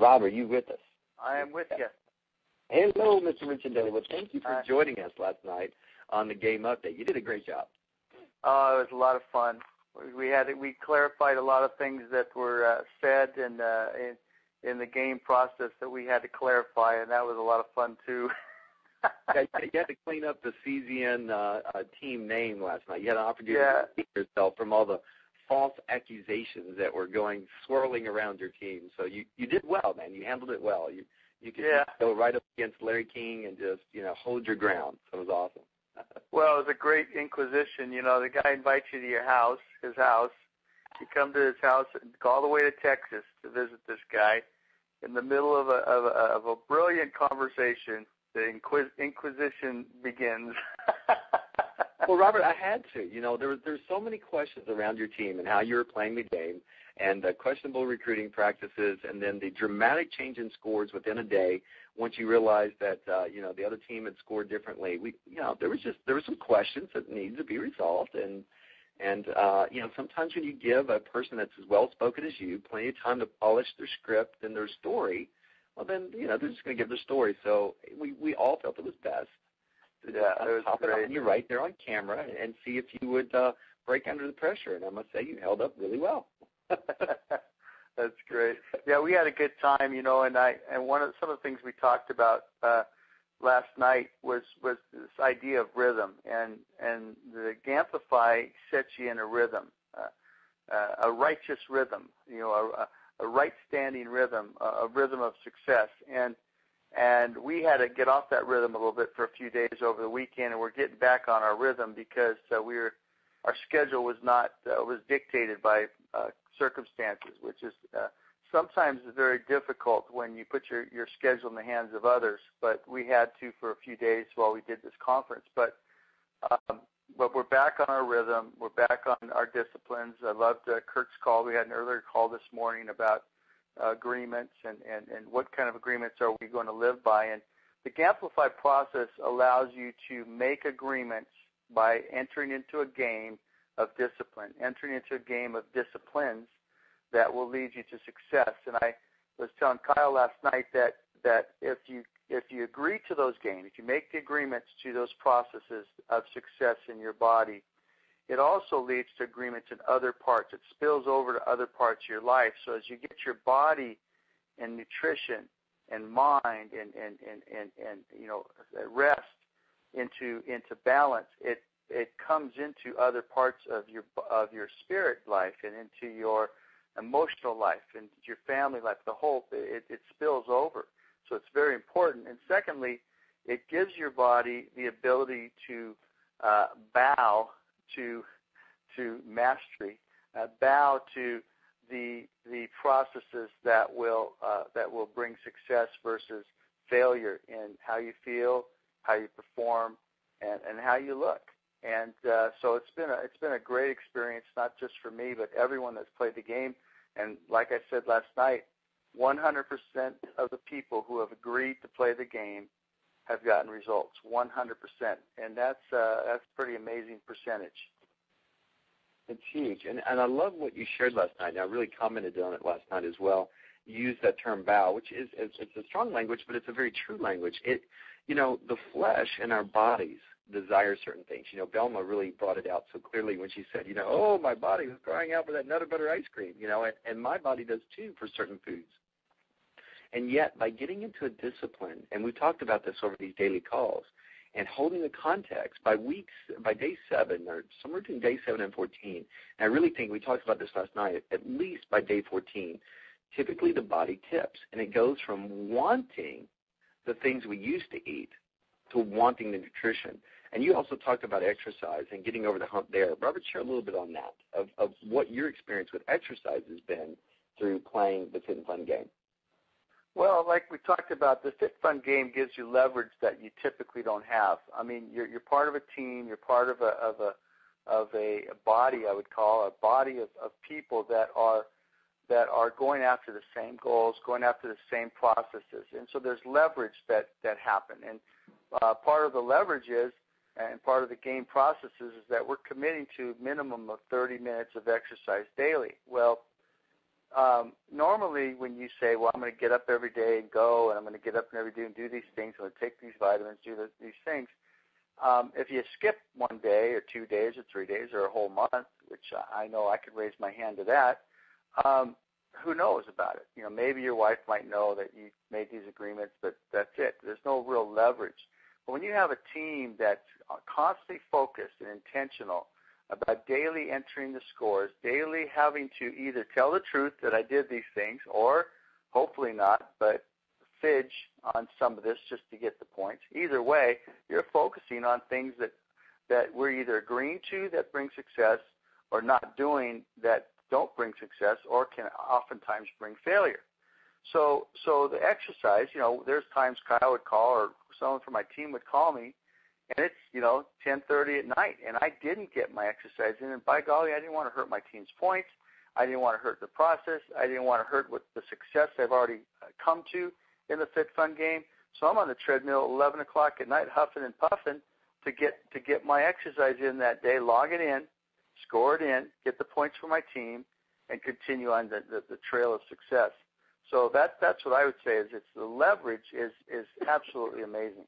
Rob, are you with us? I am with you. Hello, Mr. Richard Daly. Well, thank you for joining us last night on the game update. You did a great job. Oh, it was a lot of fun. We clarified a lot of things that were said in the game process that we had to clarify, and that was a lot of fun too. You had to clean up the CZN team name last night. You had an opportunity to keep yourself from all the false accusations that were swirling around your team. So you did well, man. You handled it well. You could go right up against Larry King and just, hold your ground. So it was awesome. Well, it was a great inquisition. The guy invites you to his house. You come to his house and go all the way to Texas to visit this guy. In the middle of a brilliant conversation, the inquisition begins. Well, Robert, I had to. There's so many questions around your team and how you were playing the game, and the questionable recruiting practices, and then the dramatic change in scores within a day. Once you realized that the other team had scored differently, there were some questions that needed to be resolved, and sometimes when you give a person that's as well spoken as you plenty of time to polish their script and their story, well then they're just going to give their story. So we all felt it was best. It was great. And you're right there on camera and see if you would break under the pressure. And I must say, you held up really well. That's great. Yeah, we had a good time, and some of the things we talked about last night was this idea of rhythm, and the Gamify sets you in a rhythm, a righteous rhythm, a right-standing rhythm, a rhythm of success, and we had to get off that rhythm a little bit for a few days over the weekend, and we're getting back on our rhythm because our schedule was dictated by circumstances, which is sometimes very difficult when you put your schedule in the hands of others. But we had to for a few days while we did this conference. But we're back on our rhythm. We're back on our disciplines. I loved Kurt's call. We had an earlier call this morning about agreements and what kind of agreements are we going to live by. And the Gamify process allows you to make agreements by entering into a game of discipline, entering into a game of disciplines that will lead you to success. And I was telling Kyle last night that if you agree to those games, if you make the agreements to those processes of success in your body, it also leads to agreements in other parts. It spills over to other parts of your life. So as you get your body and nutrition and mind and rest into balance, it comes into other parts of your spirit life and into your emotional life and your family life. It spills over. So it's very important. And secondly, it gives your body the ability to bow to mastery, bow to the processes that will bring success versus failure in how you feel, how you perform, and how you look. And so it's been a great experience, not just for me, but everyone that's played the game. And like I said last night, 100% of the people who have agreed to play the game have gotten results, 100%, and that's a pretty amazing percentage. It's huge, and I love what you shared last night. And I really commented on it last night as well. You used that term "bow," which is it's a strong language, but it's a very true language. The flesh in our bodies desire certain things. Belma really brought it out so clearly when she said, oh, my body was crying out for that nut butter ice cream, and my body does too for certain foods. And yet, by getting into a discipline, and we've talked about this over these daily calls, and holding the context by day 7, or somewhere between day 7 and 14, and I really think we talked about this last night, at least by day 14, typically the body tips, and it goes from wanting the things we used to eat to wanting the nutrition. And you also talked about exercise and getting over the hump there. Robert, share a little bit on that, of what your experience with exercise has been through playing the Fit and Fun game. Well, like we talked about, the Fit Fun game gives you leverage that you typically don't have. I mean, you're part of a team. You're part of a body, I would call, a body of people that are going after the same goals, going after the same processes. And so there's leverage that happen. And part of the leverage is, and part of the game processes is that we're committing to a minimum of 30 minutes of exercise daily. Well, normally when you say, well, I'm going to get up every day and go, and I'm going to get up every day and do these things, I'm going to take these vitamins, do these things, if you skip one day or 2 days or 3 days or a whole month, which I know I could raise my hand to that, who knows about it? You know, maybe your wife might know that you made these agreements, but that's it. There's no real leverage. But when you have a team that's constantly focused and intentional about daily entering the scores, daily having to either tell the truth that I did these things, or hopefully not, but fidge on some of this just to get the points. Either way, you're focusing on things that we're either agreeing to that bring success or not doing that don't bring success or can oftentimes bring failure. So the exercise, you know, there's times Kyle would call or someone from my team would call me, and it's, you know, 10:30 at night, and I didn't get my exercise in, and by golly, I didn't want to hurt my team's points. I didn't want to hurt the process. I didn't want to hurt what the success I've already come to in the Fit Fun game. So I'm on the treadmill at 11 o'clock at night, huffing and puffing to get my exercise in that day, log it in, score it in, get the points for my team, and continue on the trail of success. So that's what I would say is it's the leverage is absolutely amazing.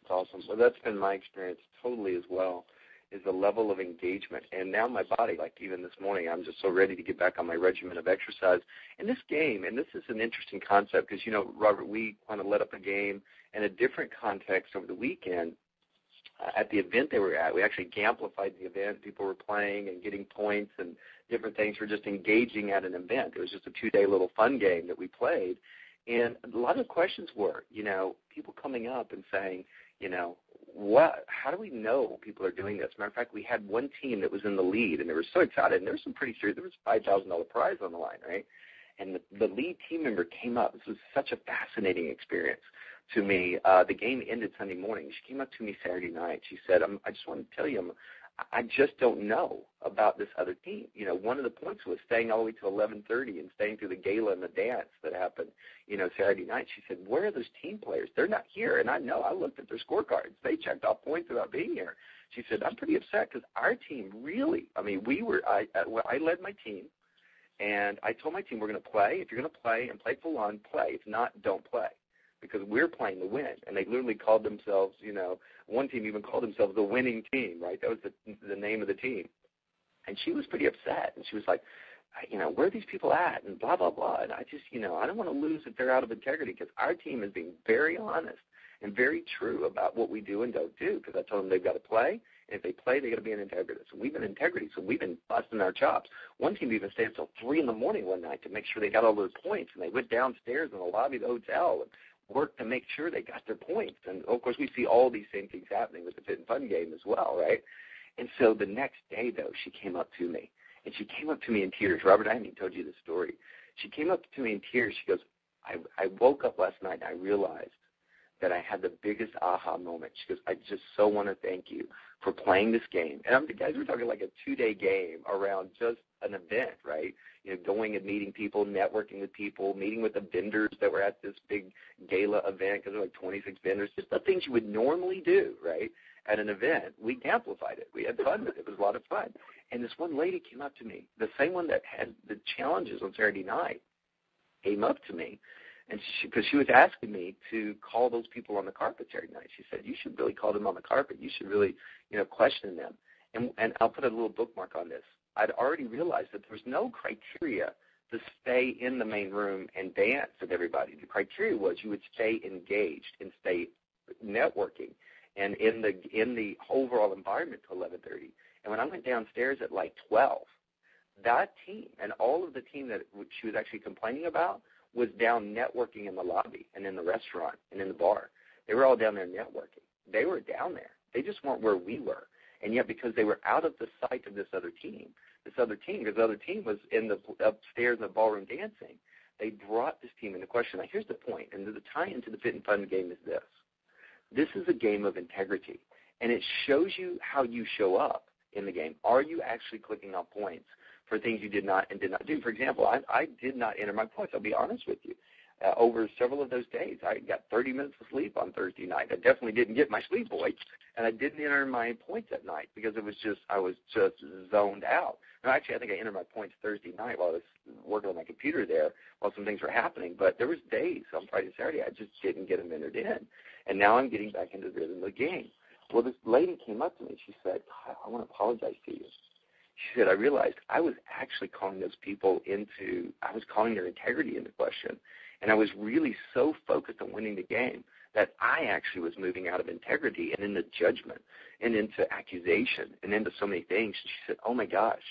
That's awesome. So that's been my experience totally as well, is the level of engagement. And now my body, like even this morning, I'm just so ready to get back on my regimen of exercise. And this game, and this is an interesting concept because, you know, Robert, we kind of let up a game in a different context over the weekend. At the event they were at, we actually amplified the event. People were playing and getting points and different things. We're just engaging at an event. It was just a 2-day little fun game that we played. And a lot of questions were, you know, people coming up and saying, you know, how do we know people are doing this? As a matter of fact, we had one team that was in the lead, and they were so excited. And there was some pretty serious, there was a $5,000 prize on the line, right? And the lead team member came up. This was such a fascinating experience to me. The game ended Sunday morning. She came up to me Saturday night. She said, I just want to tell you, I just don't know about this other team. You know, one of the points was staying all the way to 11:30 and staying through the gala and the dance that happened, you know, Saturday night. She said, where are those team players? They're not here. And I know. I looked at their scorecards. They checked off points without being here. She said, I'm pretty upset because our team really, I mean, I led my team, and I told my team we're going to play. If you're going to play and play full on, play. If not, don't play. Because we're playing to win. And they literally called themselves, you know, one team even called themselves the winning team, right? That was the name of the team. And she was pretty upset. And she was like, you know, where are these people at? And blah, blah, blah. And I just, you know, I don't want to lose if they're out of integrity because our team is being very honest and very true about what we do and don't do because I told them they've got to play. And if they play, they got to be in integrity. So we've been integrity. So we've been busting our chops. One team even stayed until 3 in the morning one night to make sure they got all those points. And they went downstairs in the lobby of the hotel and work to make sure they got their points. And, of course, we see all these same things happening with the Fit and Fun game as well, right? And so the next day, though, she came up to me. And she came up to me in tears. Robert, I haven't even told you this story. She came up to me in tears. She goes, I woke up last night and I realized that I had the biggest aha moment. She goes, I just so want to thank you for playing this game. And guys, we're talking like a 2-day game around just an event, right? You know, going and meeting people, networking with people, meeting with the vendors that were at this big gala event because there were like 26 vendors, just the things you would normally do, right, at an event. We amplified it. We had fun with it. It was a lot of fun. And this one lady came up to me, the same one that had the challenges on Saturday night, came up to me. And because she was asking me to call those people on the carpet Saturday night. She said, you should really call them on the carpet. You should really, you know, question them. And I'll put a little bookmark on this. I'd already realized that there was no criteria to stay in the main room and dance with everybody. The criteria was you would stay engaged and stay networking and in the overall environment till 11:30. And when I went downstairs at like 12, that team and all of the team that she was actually complaining about was down networking in the lobby and in the restaurant and in the bar. They were all down there networking. They were down there. They just weren't where we were. And yet because they were out of the sight of this other team, because the other team was in the upstairs in the ballroom dancing, they brought this team into question. Now, here's the point, and the tie-in to the Fit and Fun game is this. This is a game of integrity, and it shows you how you show up in the game. Are you actually clicking on points for things you did not and did not do? For example, I did not enter my points. I'll be honest with you. over several of those days. I got 30 minutes of sleep on Thursday night. I definitely didn't get my sleep points, and I didn't enter my points at night because I was just zoned out. No, actually, I think I entered my points Thursday night while I was working on my computer there while some things were happening. But there was days on Friday and Saturday I just didn't get them entered in, and now I'm getting back into the rhythm of the game. Well, this lady came up to me. She said, "Kyle, I want to apologize to you." She said, "I realized I was actually calling those people I was calling their integrity into question. And I was really so focused on winning the game that I actually was moving out of integrity and into judgment and into accusation and into so many things." And she said, "Oh, my gosh,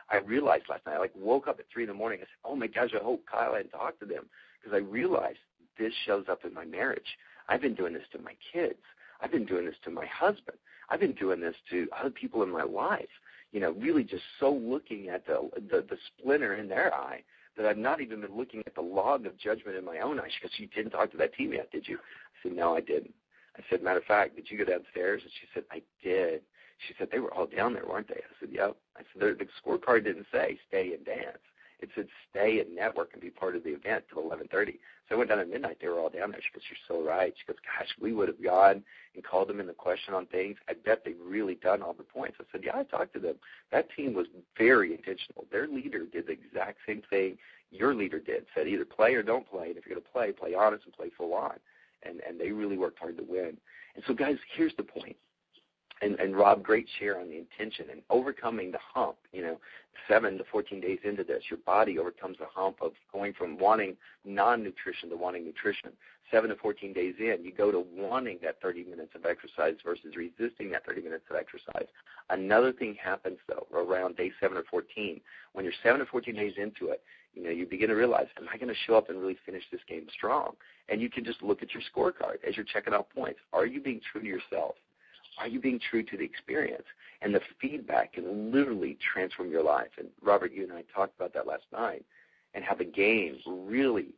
I realized last night, I woke up at 3 in the morning. I said, oh, my gosh, I hope Kyle hadn't talked to them because I realized this shows up in my marriage. I've been doing this to my kids. I've been doing this to my husband. I've been doing this to other people in my life, really just so looking at the splinter in their eye that I've not even been looking at the log of judgment in my own eye." She goes, "You didn't talk to that team yet, did you?" I said, "No, I didn't." I said, "Matter of fact, did you go downstairs?" And she said, "I did." She said, "They were all down there, weren't they?" I said, "Yep." I said, "The scorecard didn't say stay and dance. It said stay and network and be part of the event till 11:30. So I went down at midnight. They were all down there." She goes, "You're so right." She goes, "Gosh, we would have gone and called them in the question on things. I bet they've really done all the points." I said, "Yeah, I talked to them. That team was very intentional. Their leader did the exact same thing your leader did. Said either play or don't play. And if you're going to play honest and play full on." And they really worked hard to win. And so, guys, here's the point. And Rob, great share on the intention and overcoming the hump. 7 to 14 days into this, your body overcomes the hump of going from wanting non-nutrition to wanting nutrition. 7 to 14 days in, you go to wanting that 30 minutes of exercise versus resisting that 30 minutes of exercise. Another thing happens, though, around day 7 or 14. When you're 7 to 14 days into it, you begin to realize, am I going to show up and really finish this game strong? And you can just look at your scorecard as you're checking out points. Are you being true to yourself? Are you being true to the experience? And the feedback can literally transform your life. And Robert, you and I talked about that last night, and how the game really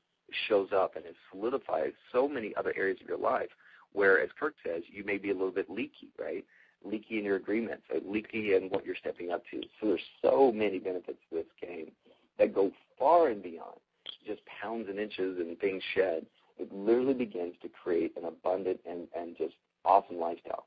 shows up and it solidifies so many other areas of your life where, as Kirk says, you may be a little bit leaky, right? Leaky in your agreements, leaky in what you're stepping up to. So there's so many benefits to this game that go far and beyond just pounds and inches and things shed. It literally begins to create an abundant and just awesome lifestyle.